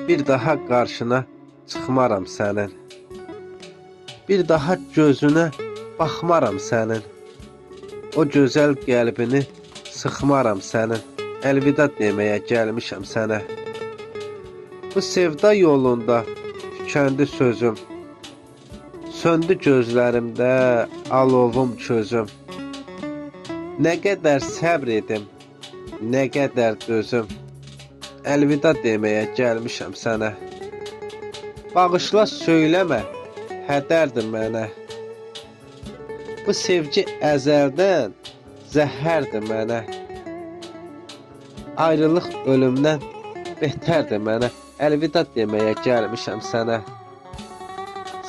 Bir daha karşına çıxmaram sənin. Bir daha gözünə baxmaram sənin. O gözəl qəlbini sıxmaram sənin. Əlvida deməyə gəlmişəm sənə. Bu sevda yolunda tükəndi sözüm. Söndü gözlərimdə alovum közüm. Nə qədər səbr edim, nə qədər dözüm. Əlvida deməyə gəlmişəm sənə. Bağışla söyləmə, hədərdir mənə. Bu sevgi əzəldən zəhərdir mənə. Ayrılıq ölümdən betərdir mənə. Əlvida deməyə gəlmişəm sənə.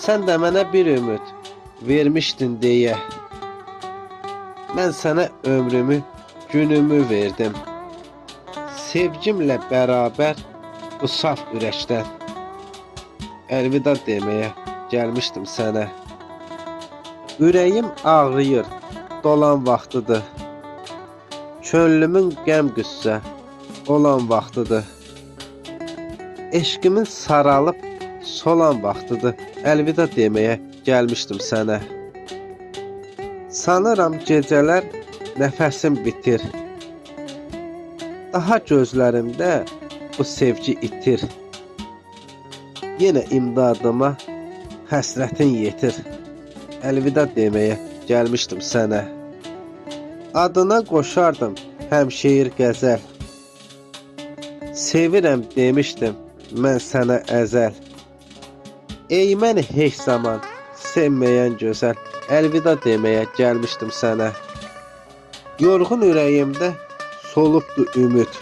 Sən də mənə bir ümid vermişdin deyə. Mən sənə ömrümü, günümü verdim. Sevgimlə bərabər bu saf ürəkdən. Əlvida deməyə gəlmişdim sənə. Ürəyim ağrıyır, dolan vaxtıdır. Könlümün qəm qüssə olan vaxtıdır. Eşqimin saralıb solan vaxtıdır. Əlvida deməyə gəlmişdim sənə. Sanıram gecələr nəfəsim bitir. Daha gözlərimdə bu sevgi itir. Yenə imdadıma həsrətin yetir. Əlvida deməyə gəlmişdim sənə. Adına qoşardım həm şeir qəzəl. Sevirəm demişdim mən sənə əzəl. Ey məni heç zaman sevməyən gözəl. Əlvida deməyə gəlmişdim sənə. Yorğun ürəyimdə solubdu ümid.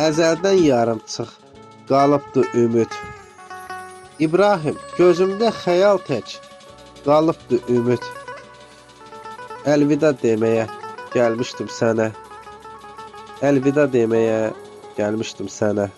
Əzəldən yarımçıq qalıbdı ümid. İbrahim, gözümdə xəyal tək qalıbdı ümid. Əlvida deməyə gəlmişdim sənə. Əlvida deməyə gəlmişdim sənə.